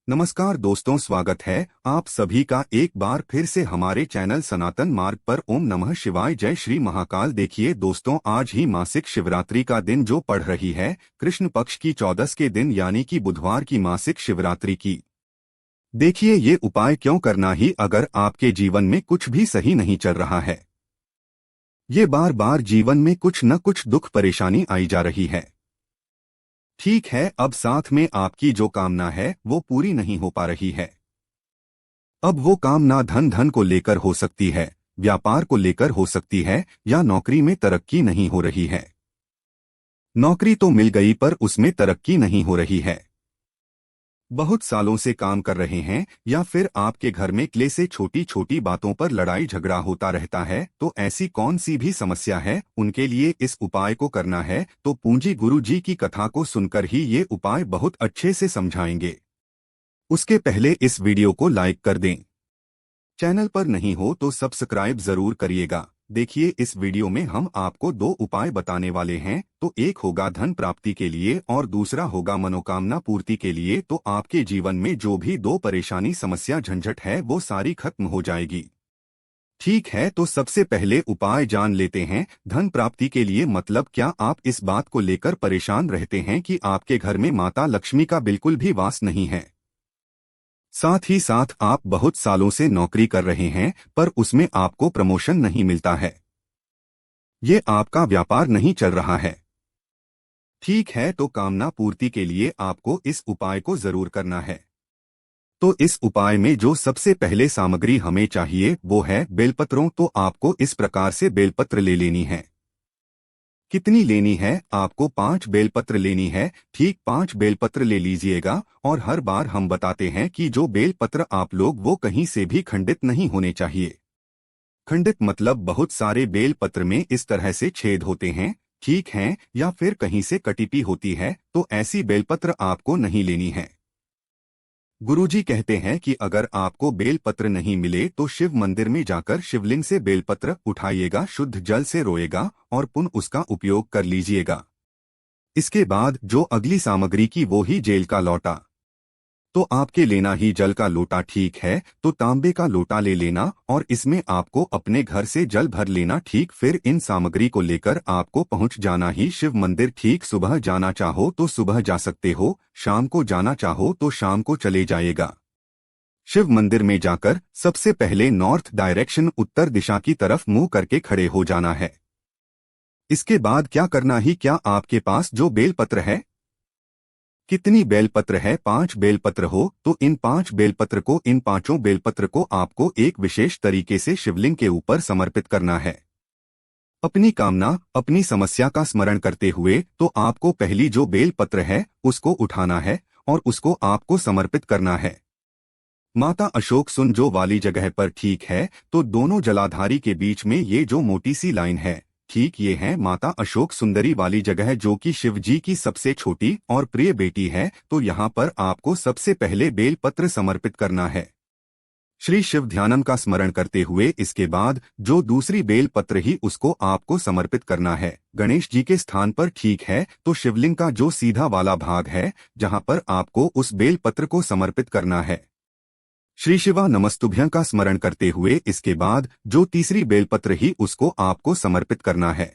नमस्कार दोस्तों, स्वागत है आप सभी का एक बार फिर से हमारे चैनल सनातन मार्ग पर। ओम नमः शिवाय, जय श्री महाकाल। देखिए दोस्तों, आज ही मासिक शिवरात्रि का दिन जो पड़ रही है, कृष्ण पक्ष की 14 के दिन यानी कि बुधवार की मासिक शिवरात्रि की। देखिए ये उपाय क्यों करना ही अगर आपके जीवन में कुछ भी सही नहीं चल रहा है। ये बार बार जीवन में कुछ न कुछ दुख परेशानी आई जा रही है। ठीक है, अब साथ में आपकी जो कामना है वो पूरी नहीं हो पा रही है। अब वो कामना धन को लेकर हो सकती है, व्यापार को लेकर हो सकती है, या नौकरी में तरक्की नहीं हो रही है। नौकरी तो मिल गई पर उसमें तरक्की नहीं हो रही है। बहुत सालों से काम कर रहे हैं, या फिर आपके घर में क्ले से छोटी छोटी बातों पर लड़ाई झगड़ा होता रहता है। तो ऐसी कौन सी भी समस्या है, उनके लिए इस उपाय को करना है तो पूंजी गुरु जी की कथा को सुनकर ही ये उपाय बहुत अच्छे से समझाएंगे। उसके पहले इस वीडियो को लाइक कर दें। चैनल पर नहीं हो तो सब्सक्राइब जरूर करिएगा। देखिए इस वीडियो में हम आपको दो उपाय बताने वाले हैं, तो एक होगा धन प्राप्ति के लिए और दूसरा होगा मनोकामना पूर्ति के लिए। तो आपके जीवन में जो भी दो परेशानी समस्या झंझट है वो सारी खत्म हो जाएगी। ठीक है, तो सबसे पहले उपाय जान लेते हैं। धन प्राप्ति के लिए मतलब क्या आप इस बात को लेकर परेशान रहते हैं कि आपके घर में माता लक्ष्मी का बिल्कुल भी वास नहीं है। साथ ही साथ आप बहुत सालों से नौकरी कर रहे हैं पर उसमें आपको प्रमोशन नहीं मिलता है। ये आपका व्यापार नहीं चल रहा है। ठीक है, तो कामना पूर्ति के लिए आपको इस उपाय को जरूर करना है। तो इस उपाय में जो सबसे पहले सामग्री हमें चाहिए वो है बेलपत्रों। तो आपको इस प्रकार से बेलपत्र ले लेनी है। कितनी लेनी है? आपको 5 बेलपत्र लेनी है। ठीक 5 बेलपत्र ले लीजिएगा। और हर बार हम बताते हैं कि जो बेलपत्र आप लोग वो कहीं से भी खंडित नहीं होने चाहिए। खंडित मतलब बहुत सारे बेलपत्र में इस तरह से छेद होते हैं, ठीक है, या फिर कहीं से कटिपी होती है, तो ऐसी बेलपत्र आपको नहीं लेनी है। गुरुजी कहते हैं कि अगर आपको बेलपत्र नहीं मिले तो शिव मंदिर में जाकर शिवलिंग से बेलपत्र उठाइएगा, शुद्ध जल से रोएगा और पुनः उसका उपयोग कर लीजिएगा। इसके बाद जो अगली सामग्री की वो ही जेल का लोटा। तो आपके लेना ही जल का लोटा, ठीक है, तो तांबे का लोटा ले लेना और इसमें आपको अपने घर से जल भर लेना। ठीक, फिर इन सामग्री को लेकर आपको पहुंच जाना ही शिव मंदिर। ठीक, सुबह जाना चाहो तो सुबह जा सकते हो, शाम को जाना चाहो तो शाम को चले जाएगा। शिव मंदिर में जाकर सबसे पहले नॉर्थ डायरेक्शन, उत्तर दिशा की तरफ मुंह करके खड़े हो जाना है। इसके बाद क्या करना ही, क्या आपके पास जो बेलपत्र है, कितनी बेलपत्र है? 5 बेलपत्र हो तो इन 5 बेलपत्र को, इन पांचों बेलपत्र को आपको एक विशेष तरीके से शिवलिंग के ऊपर समर्पित करना है। अपनी कामना, अपनी समस्या का स्मरण करते हुए तो आपको पहली जो बेलपत्र है उसको उठाना है और उसको आपको समर्पित करना है माता अशोक सुन जो वाली जगह पर। ठीक है, तो दोनों जलाधारी के बीच में ये जो मोटी सी लाइन है, ठीक ये है माता अशोक सुंदरी वाली जगह जो कि शिव जी की सबसे छोटी और प्रिय बेटी है। तो यहाँ पर आपको सबसे पहले बेलपत्र समर्पित करना है, श्री शिव ध्यानम का स्मरण करते हुए। इसके बाद जो दूसरी बेलपत्र ही उसको आपको समर्पित करना है गणेश जी के स्थान पर। ठीक है, तो शिवलिंग का जो सीधा वाला भाग है जहाँ पर आपको उस बेलपत्र को समर्पित करना है, श्री शिवा नमस्तुभ्यं का स्मरण करते हुए। इसके बाद जो तीसरी बेलपत्र ही उसको आपको समर्पित करना है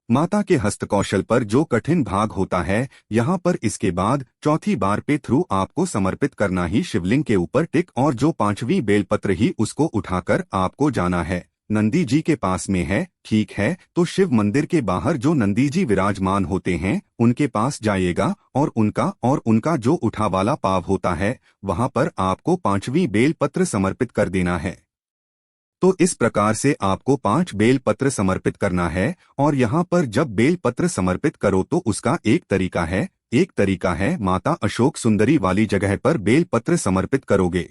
माता के हस्तकौशल पर, जो कठिन भाग होता है यहाँ पर। इसके बाद चौथी बार पे थ्रू आपको समर्पित करना ही शिवलिंग के ऊपर टिक, और जो 5वीं बेलपत्र ही उसको उठाकर आपको जाना है नंदी जी के पास में है। ठीक है, तो शिव मंदिर के बाहर जो नंदी जी विराजमान होते हैं उनके पास जाइएगा और उनका जो उठा वाला पाव होता है वहां पर आपको 5वीं बेलपत्र समर्पित कर देना है। तो इस प्रकार से आपको 5 बेलपत्र समर्पित करना है। और यहाँ पर जब बेलपत्र समर्पित करो तो उसका एक तरीका है माता अशोक सुंदरी वाली जगह पर बेलपत्र समर्पित करोगे।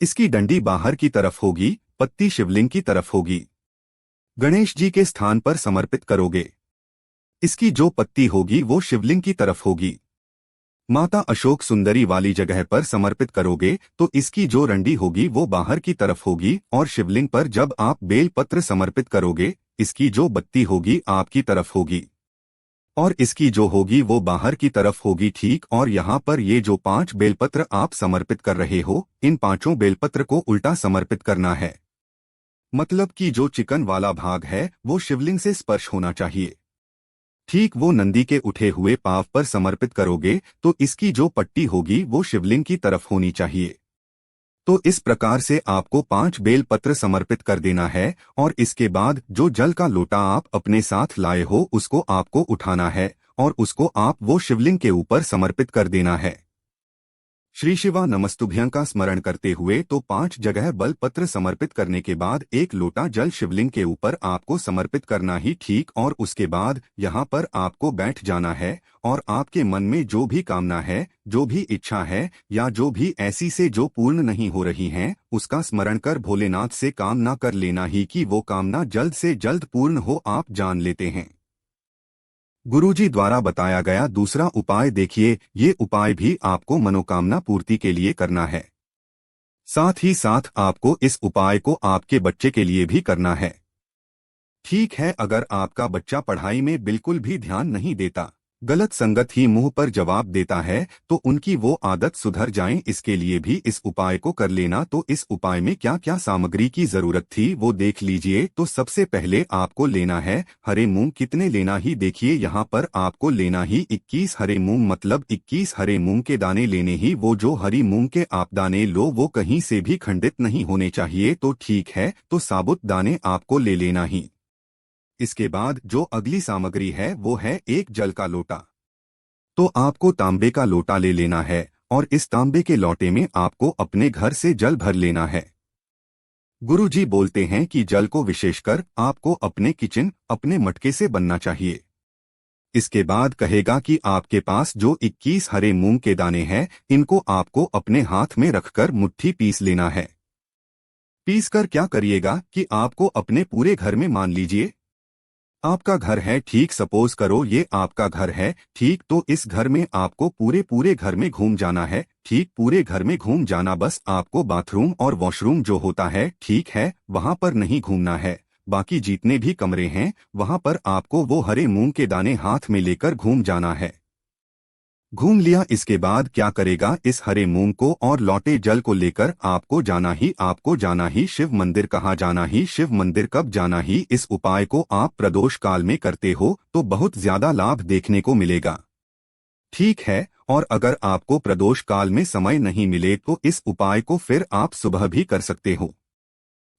इसकी डंडी बाहर की तरफ होगी, पत्ती शिवलिंग की तरफ होगी। गणेश जी के स्थान पर समर्पित करोगे। इसकी जो पत्ती होगी वो शिवलिंग की तरफ होगी। माता अशोक सुंदरी वाली जगह पर समर्पित करोगे तो इसकी जो रंडी होगी वो बाहर की तरफ होगी। और शिवलिंग पर जब आप बेलपत्र समर्पित करोगे इसकी जो बत्ती होगी आपकी तरफ होगी। और इसकी जो होगी वो बाहर की तरफ होगी, ठीक। और यहाँ पर ये जो 5 बेलपत्र आप समर्पित कर रहे हो, इन 5 बेलपत्र को उल्टा समर्पित करना है। मतलब कि जो चिकन वाला भाग है वो शिवलिंग से स्पर्श होना चाहिए, ठीक। वो नंदी के उठे हुए पांव पर समर्पित करोगे तो इसकी जो पट्टी होगी वो शिवलिंग की तरफ होनी चाहिए। तो इस प्रकार से आपको 5 बेल पत्र समर्पित कर देना है और इसके बाद जो जल का लोटा आप अपने साथ लाए हो उसको आपको उठाना है और उसको आप वो शिवलिंग के ऊपर समर्पित कर देना है। श्री शिवा नमस्तुभ्यं का स्मरण करते हुए तो 5 जगह बल पत्र समर्पित करने के बाद एक लोटा जल शिवलिंग के ऊपर आपको समर्पित करना ही, ठीक। और उसके बाद यहाँ पर आपको बैठ जाना है और आपके मन में जो भी कामना है, जो भी इच्छा है या जो भी ऐसी से जो पूर्ण नहीं हो रही हैं, उसका स्मरण कर भोलेनाथ से कामना कर लेना ही कि वो कामना जल्द से जल्द पूर्ण हो, आप जान लेते हैं। गुरुजी द्वारा बताया गया दूसरा उपाय देखिए, ये उपाय भी आपको मनोकामना पूर्ति के लिए करना है। साथ ही साथ आपको इस उपाय को आपके बच्चे के लिए भी करना है, ठीक है। अगर आपका बच्चा पढ़ाई में बिल्कुल भी ध्यान नहीं देता, गलत संगत ही मुंह पर जवाब देता है, तो उनकी वो आदत सुधर जाए, इसके लिए भी इस उपाय को कर लेना। तो इस उपाय में क्या क्या सामग्री की जरूरत थी वो देख लीजिए। तो सबसे पहले आपको लेना है हरे मूंग। कितने लेना ही देखिए, यहाँ पर आपको लेना ही 21 हरे मूंग, मतलब 21 हरे मूंग के दाने लेने ही। वो जो हरी मूंग के आप दाने लो वो कहीं से भी खंडित नहीं होने चाहिए, तो ठीक है। तो साबुत दाने आपको ले लेना ही। इसके बाद जो अगली सामग्री है वो है एक जल का लोटा। तो आपको तांबे का लोटा ले लेना है और इस तांबे के लोटे में आपको अपने घर से जल भर लेना है। गुरुजी बोलते हैं कि जल को विशेषकर आपको अपने किचन, अपने मटके से बनना चाहिए। इसके बाद कहेगा कि आपके पास जो 21 हरे मूंग के दाने हैं, इनको आपको अपने हाथ में रखकर मुट्ठी पीस लेना है। पीस कर क्या करिएगा कि आपको अपने पूरे घर में, मान लीजिए आपका घर है, ठीक, सपोज करो ये आपका घर है, ठीक। तो इस घर में आपको पूरे पूरे घर में घूम जाना है, ठीक। पूरे घर में घूम जाना, बस आपको बाथरूम और वॉशरूम जो होता है, ठीक है, वहां पर नहीं घूमना है। बाकी जितने भी कमरे हैं वहां पर आपको वो हरे मूंग के दाने हाथ में लेकर घूम जाना है। घूम लिया, इसके बाद क्या करेगा, इस हरे मूंग को और लौटे जल को लेकर आपको जाना ही शिव मंदिर। कहाँ जाना ही? शिव मंदिर। कब जाना ही? इस उपाय को आप प्रदोष काल में करते हो तो बहुत ज्यादा लाभ देखने को मिलेगा, ठीक है। और अगर आपको प्रदोष काल में समय नहीं मिले तो इस उपाय को फिर आप सुबह भी कर सकते हो।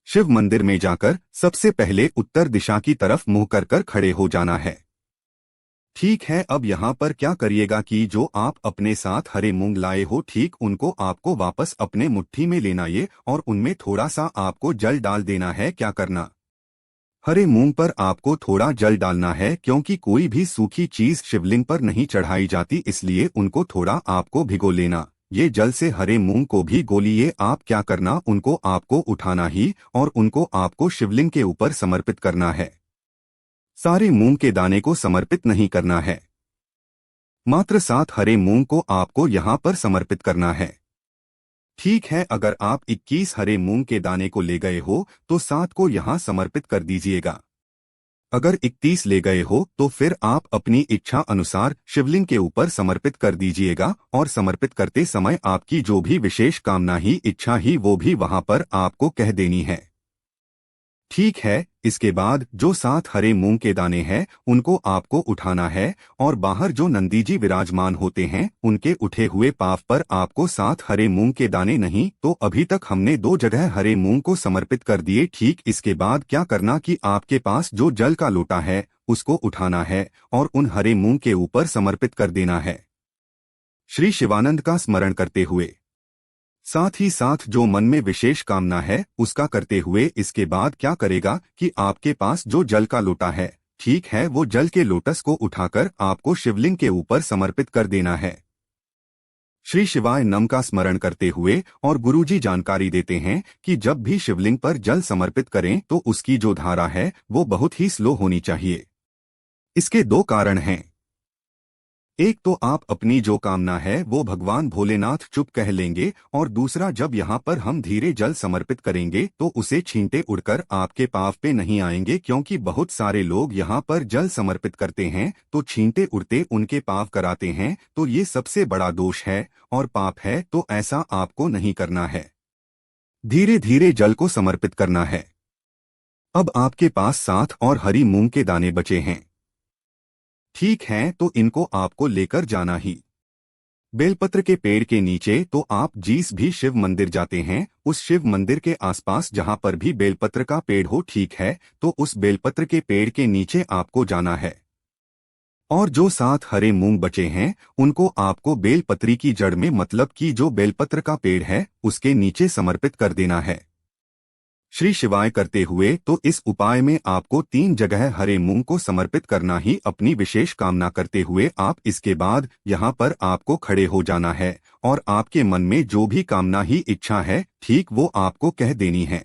शिव मंदिर में जाकर सबसे पहले उत्तर दिशा की तरफ मुंह कर खड़े हो जाना है, ठीक है। अब यहाँ पर क्या करिएगा कि जो आप अपने साथ हरे मूंग लाए हो, ठीक, उनको आपको वापस अपने मुट्ठी में लेना ये, और उनमें थोड़ा सा आपको जल डाल देना है। क्या करना? हरे मूंग पर आपको थोड़ा जल डालना है, क्योंकि कोई भी सूखी चीज शिवलिंग पर नहीं चढ़ाई जाती, इसलिए उनको थोड़ा आपको भिगो लेना। ये जल से हरे मूंग को भी गोलिए। आप क्या करना, उनको आपको उठाना ही और उनको आपको शिवलिंग के ऊपर समर्पित करना है। सारे मूंग के दाने को समर्पित नहीं करना है, मात्र 7 हरे मूंग को आपको यहाँ पर समर्पित करना है, ठीक है। अगर आप 21 हरे मूंग के दाने को ले गए हो तो 7 को यहाँ समर्पित कर दीजिएगा। अगर 31 ले गए हो तो फिर आप अपनी इच्छा अनुसार शिवलिंग के ऊपर समर्पित कर दीजिएगा, और समर्पित करते समय आपकी जो भी विशेष कामना ही, इच्छा ही, वो भी वहां पर आपको कह देनी है, ठीक है। इसके बाद जो 7 हरे मूंग के दाने हैं उनको आपको उठाना है और बाहर जो नंदी जी विराजमान होते हैं उनके उठे हुए पांव पर आपको 7 हरे मूंग के दाने, नहीं तो अभी तक हमने 2 जगह हरे मूंग को समर्पित कर दिए, ठीक। इसके बाद क्या करना कि आपके पास जो जल का लोटा है उसको उठाना है और उन हरे मूंग के ऊपर समर्पित कर देना है, श्री शिवानंद का स्मरण करते हुए। साथ ही साथ जो मन में विशेष कामना है उसका करते हुए इसके बाद क्या करेगा कि आपके पास जो जल का लोटा है, ठीक है, वो जल के लोटस को उठाकर आपको शिवलिंग के ऊपर समर्पित कर देना है। श्री शिवाय नम का स्मरण करते हुए और गुरुजी जानकारी देते हैं कि जब भी शिवलिंग पर जल समर्पित करें तो उसकी जो धारा है वो बहुत ही स्लो होनी चाहिए। इसके 2 कारण हैं। एक तो आप अपनी जो कामना है वो भगवान भोलेनाथ चुप कह लेंगे, और दूसरा जब यहाँ पर हम धीरे जल समर्पित करेंगे तो उसे छींटे उड़कर आपके पाव पे नहीं आएंगे, क्योंकि बहुत सारे लोग यहाँ पर जल समर्पित करते हैं तो छींटे उड़ते उनके पाव कराते हैं, तो ये सबसे बड़ा दोष है और पाप है, तो ऐसा आपको नहीं करना है। धीरे धीरे जल को समर्पित करना है। अब आपके पास 7 और हरी मूंग के दाने बचे हैं, ठीक है, तो इनको आपको लेकर जाना ही। बेलपत्र के पेड़ के नीचे तो आप जिस भी शिव मंदिर जाते हैं उस शिव मंदिर के आसपास जहां पर भी बेलपत्र का पेड़ हो, ठीक है, तो उस बेलपत्र के पेड़ के नीचे आपको जाना है। और जो 7 हरे मूंग बचे हैं उनको आपको बेलपत्री की जड़ में, मतलब कि जो बेलपत्र का पेड़ है उसके नीचे समर्पित कर देना है। श्री शिवाय करते हुए तो इस उपाय में आपको 3 जगह हरे मूंग को समर्पित करना ही अपनी विशेष कामना करते हुए आप इसके बाद यहाँ पर आपको खड़े हो जाना है और आपके मन में जो भी कामना ही इच्छा है ठीक वो आपको कह देनी है।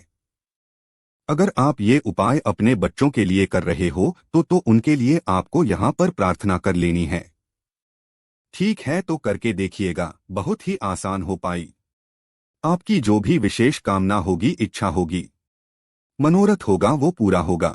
अगर आप ये उपाय अपने बच्चों के लिए कर रहे हो तो उनके लिए आपको यहाँ पर प्रार्थना कर लेनी है। ठीक है, तो करके देखिएगा, बहुत ही आसान हो पाई। आपकी जो भी विशेष कामना होगी, इच्छा होगी, मनोरथ होगा वो पूरा होगा।